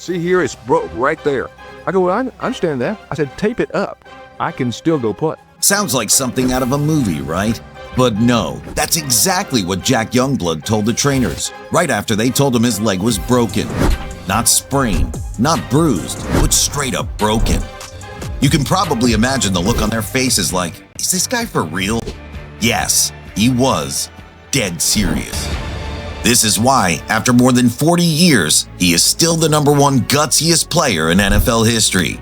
See here, it's broke right there. I go, well, I understand that. I said, tape it up. I can still go putt. Sounds like something out of a movie, right? But no, that's exactly what Jack Youngblood told the trainers, right after they told him his leg was broken. Not sprained, not bruised, but straight up broken. You can probably imagine the look on their faces like, is this guy for real? Yes, he was dead serious. This is why, after more than 40 years, he is still the #1 gutsiest player in NFL history.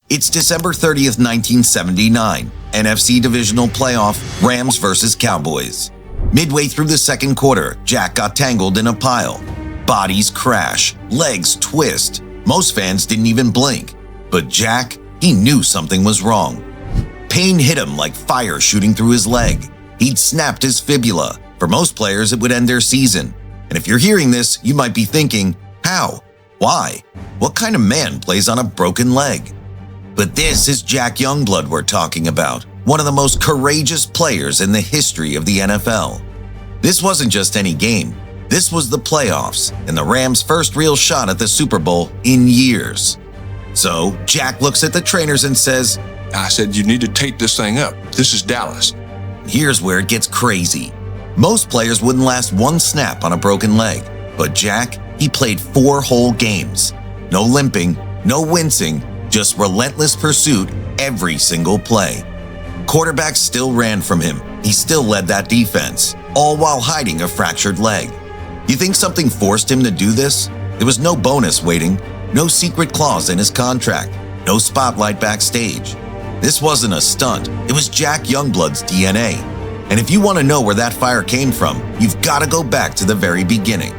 It's December 30th, 1979, NFC Divisional Playoff, Rams vs. Cowboys. Midway through the second quarter, Jack got tangled in a pile. Bodies crash, legs twist. Most fans didn't even blink. But Jack, he knew something was wrong. Pain hit him like fire shooting through his leg. He'd snapped his fibula. For most players, it would end their season. And if you're hearing this, you might be thinking, how? Why? What kind of man plays on a broken leg? But this is Jack Youngblood we're talking about, one of the most courageous players in the history of the NFL. This wasn't just any game. This was the playoffs and the Rams' first real shot at the Super Bowl in years. So Jack looks at the trainers and says, I said, you need to tape this thing up. This is Dallas. Here's where it gets crazy. Most players wouldn't last one snap on a broken leg, but Jack, he played 4 whole games. No limping, no wincing, just relentless pursuit every single play. Quarterbacks still ran from him. He still led that defense, all while hiding a fractured leg. You think something forced him to do this? There was no bonus waiting, no secret clause in his contract, no spotlight backstage. This wasn't a stunt. It was Jack Youngblood's DNA. And if you want to know where that fire came from, you've got to go back to the very beginning.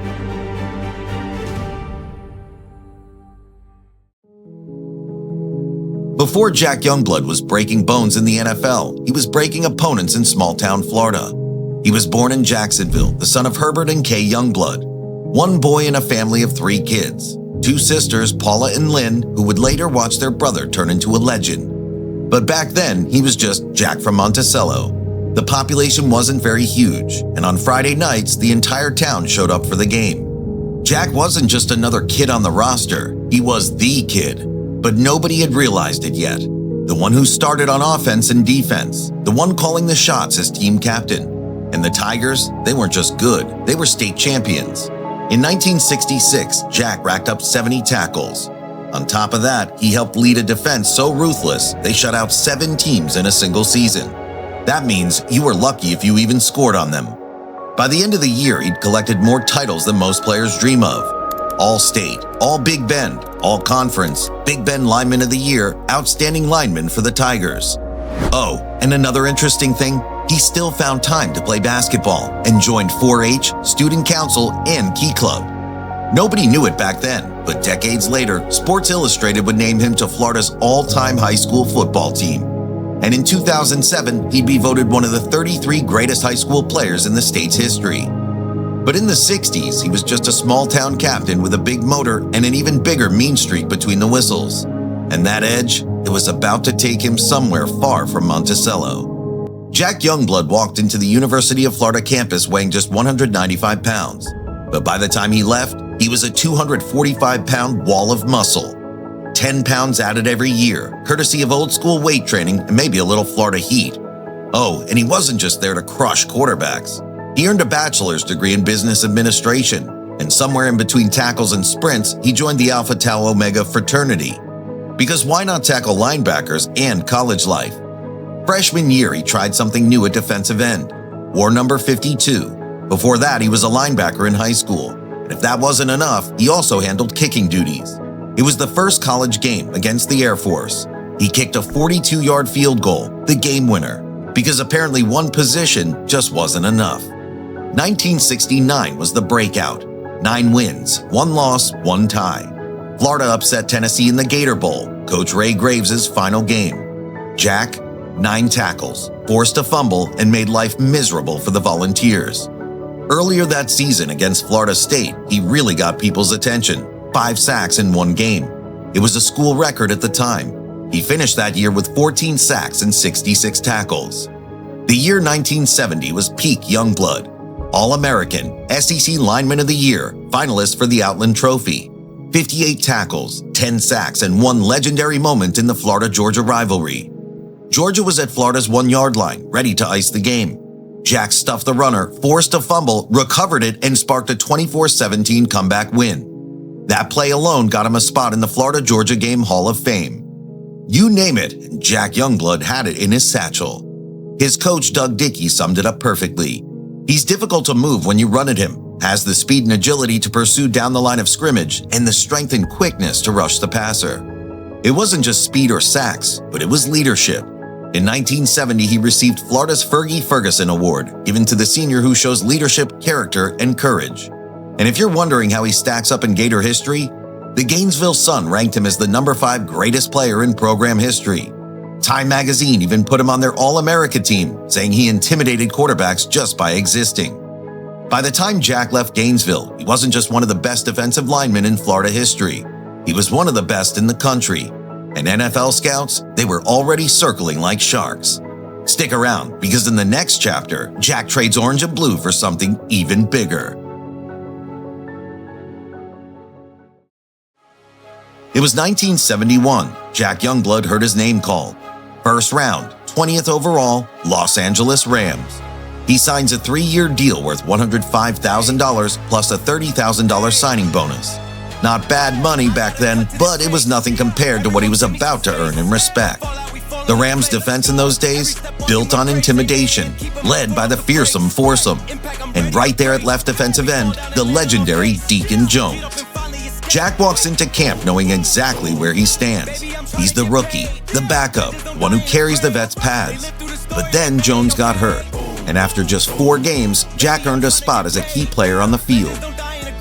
Before Jack Youngblood was breaking bones in the NFL, he was breaking opponents in small-town Florida. He was born in Jacksonville, the son of Herbert and Kay Youngblood, one boy in a family of 3 kids, 2 sisters, Paula and Lynn, who would later watch their brother turn into a legend. But back then, he was just Jack from Monticello. The population wasn't very huge, and on Friday nights, the entire town showed up for the game. Jack wasn't just another kid on the roster, he was the kid. But nobody had realized it yet. The one who started on offense and defense, the one calling the shots as team captain. And the Tigers, they weren't just good, they were state champions. In 1966, Jack racked up 70 tackles. On top of that, he helped lead a defense so ruthless, they shut out 7 teams in a single season. That means you were lucky if you even scored on them. By the end of the year, he'd collected more titles than most players dream of. All-State, All-Big Bend, All-Conference, Big Bend Lineman of the Year, Outstanding Lineman for the Tigers. Oh, and another interesting thing, he still found time to play basketball and joined 4-H, Student Council, and Key Club. Nobody knew it back then, but decades later, Sports Illustrated would name him to Florida's all-time high school football team. And in 2007, he'd be voted one of the 33 greatest high school players in the state's history. But in the 60s, he was just a small-town captain with a big motor and an even bigger mean streak between the whistles. And that edge, it was about to take him somewhere far from Monticello. Jack Youngblood walked into the University of Florida campus weighing just 195 pounds. But by the time he left, he was a 245-pound wall of muscle. 10 pounds added every year, courtesy of old-school weight training and maybe a little Florida heat. Oh, and he wasn't just there to crush quarterbacks. He earned a bachelor's degree in business administration, and somewhere in between tackles and sprints, he joined the Alpha Tau Omega fraternity. Because why not tackle linebackers and college life? Freshman year, he tried something new at defensive end, wore number 52. Before that, he was a linebacker in high school, and if that wasn't enough, he also handled kicking duties. It was the first college game against the Air Force. He kicked a 42-yard field goal, the game winner, because apparently one position just wasn't enough. 1969 was the breakout. 9 wins, 1 loss, 1 tie. Florida upset Tennessee in the Gator Bowl, Coach Ray Graves' final game. Jack, 9 tackles, forced a fumble, and made life miserable for the Volunteers. Earlier that season against Florida State, he really got people's attention. 5 sacks in 1 game. It was a school record at the time. He finished that year with 14 sacks and 66 tackles. The year 1970 was peak Youngblood. All-American, SEC Lineman of the Year, finalist for the Outland Trophy. 58 tackles, 10 sacks, and one legendary moment in the Florida-Georgia rivalry. Georgia was at Florida's 1-yard line, ready to ice the game. Jack stuffed the runner, forced a fumble, recovered it, and sparked a 24-17 comeback win. That play alone got him a spot in the Florida-Georgia Game Hall of Fame. You name it, and Jack Youngblood had it in his satchel. His coach, Doug Dickey, summed it up perfectly. He's difficult to move when you run at him, has the speed and agility to pursue down the line of scrimmage, and the strength and quickness to rush the passer. It wasn't just speed or sacks, but it was leadership. In 1970, he received Florida's Fergie Ferguson Award, given to the senior who shows leadership, character, and courage. And if you're wondering how he stacks up in Gator history, the Gainesville Sun ranked him as the number 5 greatest player in program history. Time magazine even put him on their All-America team, saying he intimidated quarterbacks just by existing. By the time Jack left Gainesville, he wasn't just one of the best defensive linemen in Florida history. He was one of the best in the country. And NFL scouts, they were already circling like sharks. Stick around, because in the next chapter, Jack trades orange and blue for something even bigger. It was 1971. Jack Youngblood heard his name called. First round, 20th overall, Los Angeles Rams. He signs a 3-year deal worth $105,000 plus a $30,000 signing bonus. Not bad money back then, but it was nothing compared to what he was about to earn in respect. The Rams' defense in those days, built on intimidation, led by the fearsome foursome. And right there at left defensive end, the legendary Deacon Jones. Jack walks into camp knowing exactly where he stands. He's the rookie, the backup, one who carries the vets' pads. But then Jones got hurt, and after just 4 games, Jack earned a spot as a key player on the field.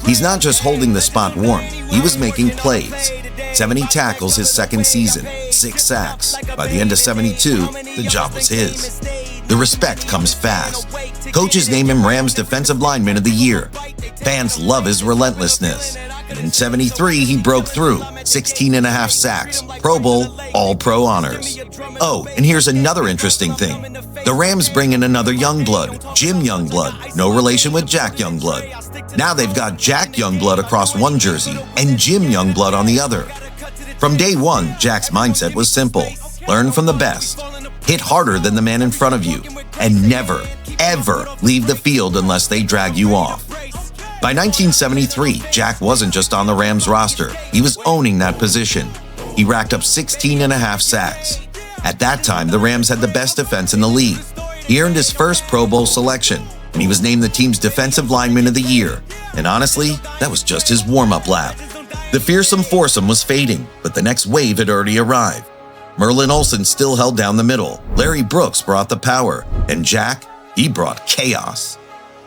He's not just holding the spot warm, he was making plays. 70 tackles his second season, 6 sacks. By the end of 72, the job was his. The respect comes fast. Coaches name him Rams Defensive Lineman of the Year. Fans love his relentlessness. And in 73, he broke through, 16.5 sacks, Pro Bowl, All-Pro honors. Oh, and here's another interesting thing. The Rams bring in another Youngblood, Jim Youngblood, no relation with Jack Youngblood. Now they've got Jack Youngblood across one jersey and Jim Youngblood on the other. From day one, Jack's mindset was simple. Learn from the best. Hit harder than the man in front of you. And never, ever leave the field unless they drag you off. By 1973, Jack wasn't just on the Rams roster. He was owning that position. He racked up 16.5 sacks. At that time, the Rams had the best defense in the league. He earned his first Pro Bowl selection, and he was named the team's Defensive Lineman of the Year. And honestly, that was just his warm-up lap. The fearsome foursome was fading, but the next wave had already arrived. Merlin Olsen still held down the middle. Larry Brooks brought the power. And Jack, he brought chaos.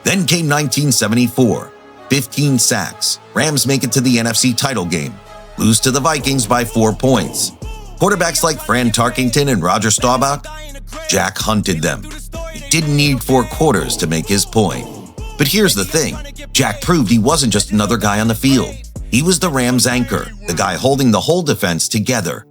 Then came 1974. 15 sacks. Rams make it to the NFC title game. Lose to the Vikings by 4 points. Quarterbacks like Fran Tarkington and Roger Staubach, Jack hunted them. He didn't need 4 quarters to make his point. But here's the thing. Jack proved he wasn't just another guy on the field. He was the Rams' anchor, the guy holding the whole defense together.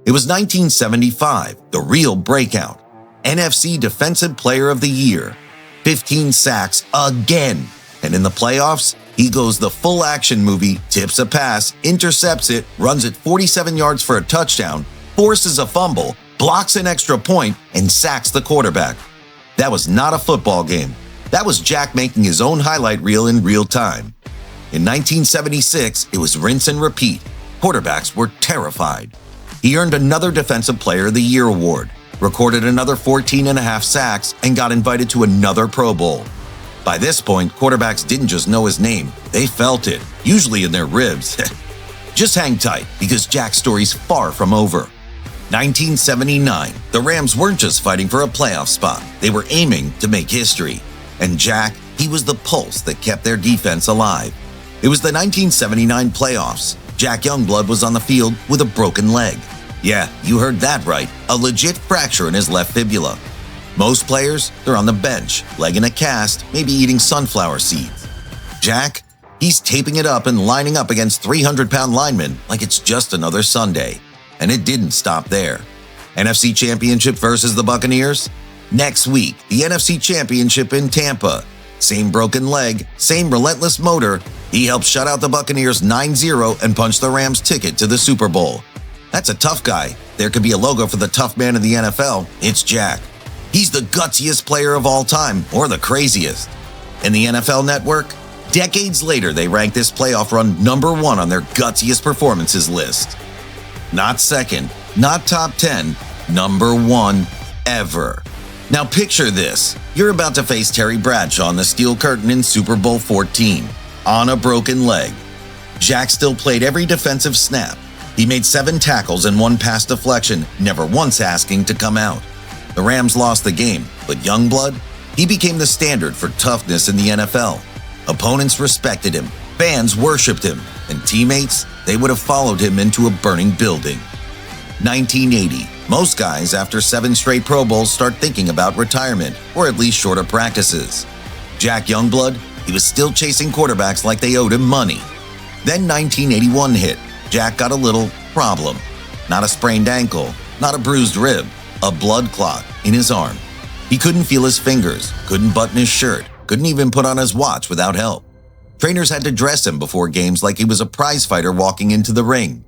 It was 1975, the real breakout. NFC Defensive Player of the Year. 15 sacks again. And in the playoffs, he goes the full action movie, tips a pass, intercepts it, runs it 47 yards for a touchdown, forces a fumble, blocks an extra point, and sacks the quarterback. That was not a football game. That was Jack making his own highlight reel in real time. In 1976, it was rinse and repeat. Quarterbacks were terrified. He earned another Defensive Player of the Year award, recorded another 14.5 sacks, and got invited to another Pro Bowl. By this point, quarterbacks didn't just know his name, they felt it, usually in their ribs. Just hang tight, because Jack's story's far from over. 1979, the Rams weren't just fighting for a playoff spot, they were aiming to make history. And Jack, he was the pulse that kept their defense alive. It was the 1979 playoffs. Jack Youngblood was on the field with a broken leg. Yeah, you heard that right, a legit fracture in his left fibula. Most players, they're on the bench, leg in a cast, maybe eating sunflower seeds. Jack, he's taping it up and lining up against 300-pound linemen like it's just another Sunday. And it didn't stop there. NFC Championship versus the Buccaneers? Next week, the NFC Championship in Tampa. Same broken leg, same relentless motor. He helped shut out the Buccaneers 9-0 and punch the Rams' ticket to the Super Bowl. That's a tough guy. There could be a logo for the tough man in the NFL. It's Jack. He's the gutsiest player of all time, or the craziest. In the NFL Network, decades later, they ranked this playoff run number 1 on their gutsiest performances list. Not second, not top 10, number 1 ever. Now picture this. You're about to face Terry Bradshaw on the steel curtain in Super Bowl 14, on a broken leg. Jack still played every defensive snap. He made 7 tackles and 1 pass deflection, never once asking to come out. The Rams lost the game, but Youngblood, he became the standard for toughness in the NFL. Opponents respected him, fans worshipped him, and teammates, they would have followed him into a burning building. 1980. Most guys, after 7 straight Pro Bowls, start thinking about retirement, or at least shorter practices. Jack Youngblood, he was still chasing quarterbacks like they owed him money. Then 1981 hit. Jack got a little problem. Not a sprained ankle, not a bruised rib, a blood clot in his arm. He couldn't feel his fingers, couldn't button his shirt, couldn't even put on his watch without help. Trainers had to dress him before games like he was a prize fighter walking into the ring.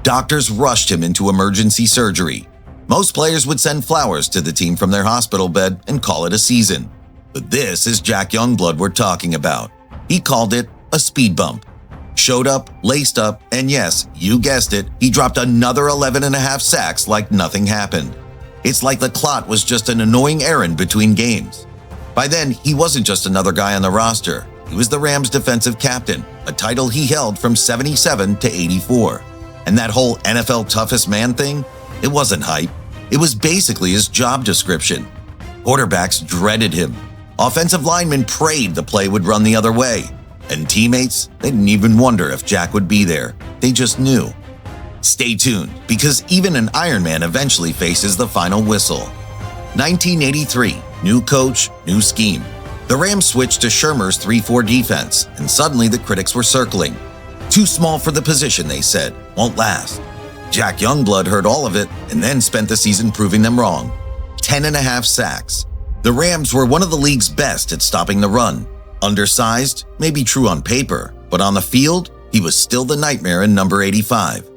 Doctors rushed him into emergency surgery. Most players would send flowers to the team from their hospital bed and call it a season. But this is Jack Youngblood we're talking about. He called it a speed bump. Showed up, laced up, and yes, you guessed it, he dropped another 11.5 sacks like nothing happened. It's like the clot was just an annoying errand between games. By then, he wasn't just another guy on the roster. He was the Rams' defensive captain, a title he held from 77 to 84. And that whole NFL toughest man thing, it wasn't hype. It was basically his job description. Quarterbacks dreaded him. Offensive linemen prayed the play would run the other way. And teammates, they didn't even wonder if Jack would be there. They just knew. Stay tuned, because even an Iron Man eventually faces the final whistle. 1983, new coach, new scheme. The Rams switched to Shermer's 3-4 defense, and suddenly the critics were circling. Too small for the position, they said, won't last. Jack Youngblood heard all of it and then spent the season proving them wrong. 10.5 sacks. The Rams were one of the league's best at stopping the run. Undersized, maybe true on paper, but on the field, he was still the nightmare in number 85.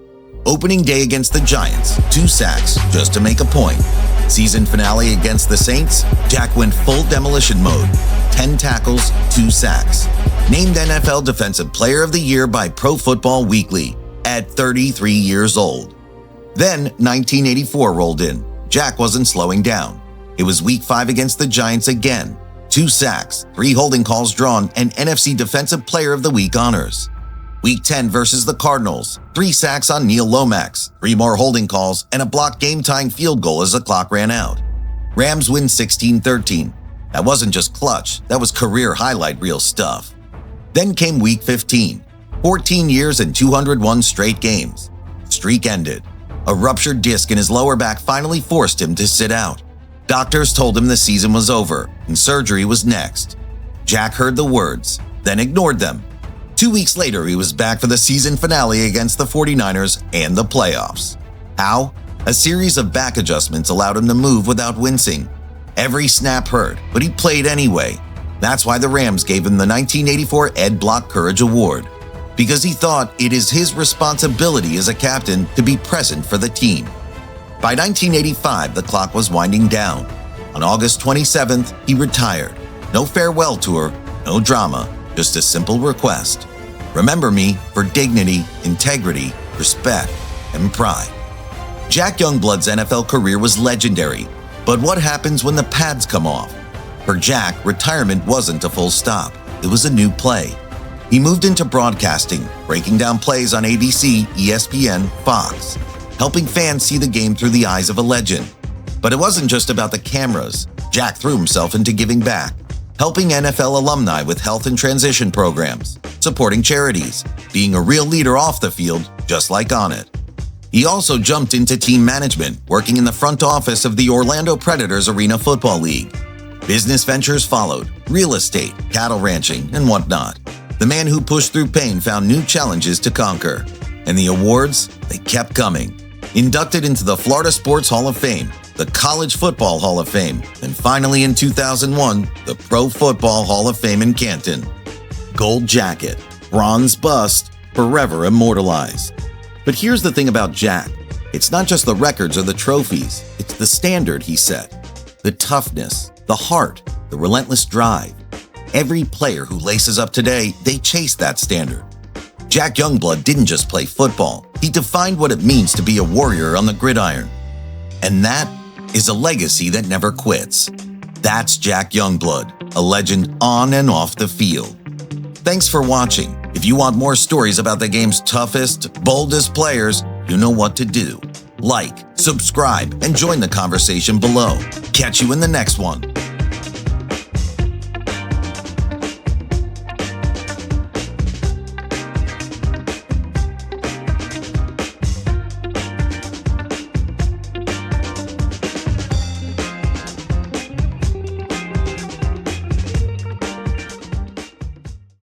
Opening day against the Giants, 2 sacks just to make a point. Season finale against the Saints, Jack went full demolition mode. 10 tackles, 2 sacks. Named NFL Defensive Player of the Year by Pro Football Weekly at 33 years old. Then 1984 rolled in. Jack wasn't slowing down. It was Week 5 against the Giants again. 2 sacks, 3 holding calls drawn, and NFC Defensive Player of the Week honors. Week 10 versus the Cardinals, 3 sacks on Neil Lomax, 3 more holding calls, and a blocked game-tying field goal as the clock ran out. Rams win 16-13. That wasn't just clutch, that was career highlight reel stuff. Then came Week 15, 14 years and 201 straight games. Streak ended. A ruptured disc in his lower back finally forced him to sit out. Doctors told him the season was over and surgery was next. Jack heard the words, then ignored them. 2 weeks later, he was back for the season finale against the 49ers and the playoffs. How? A series of back adjustments allowed him to move without wincing. Every snap hurt, but he played anyway. That's why the Rams gave him the 1984 Ed Block Courage Award, because he thought it is his responsibility as a captain to be present for the team. By 1985, the clock was winding down. On August 27th, he retired. No farewell tour, no drama, just a simple request. Remember me for dignity, integrity, respect, and pride. Jack Youngblood's NFL career was legendary, but what happens when the pads come off? For Jack, retirement wasn't a full stop. It was a new play. He moved into broadcasting, breaking down plays on ABC, ESPN, Fox, helping fans see the game through the eyes of a legend. But it wasn't just about the cameras. Jack threw himself into giving back, helping NFL alumni with health and transition programs, supporting charities, being a real leader off the field, just like on it. He also jumped into team management, working in the front office of the Orlando Predators Arena Football League. Business ventures followed, real estate, cattle ranching, and whatnot. The man who pushed through pain found new challenges to conquer. And the awards, they kept coming. Inducted into the Florida Sports Hall of Fame, the College Football Hall of Fame, and finally in 2001, the Pro Football Hall of Fame in Canton. Gold jacket, bronze bust, forever immortalized. But here's the thing about Jack. It's not just the records or the trophies, it's the standard he set. The toughness, the heart, the relentless drive. Every player who laces up today, they chase that standard. Jack Youngblood didn't just play football. He defined what it means to be a warrior on the gridiron. And that is a legacy that never quits. That's Jack Youngblood, a legend on and off the field. Thanks for watching. If you want more stories about the game's toughest, boldest players, you know what to do. Like, subscribe, and join the conversation below. Catch you in the next one.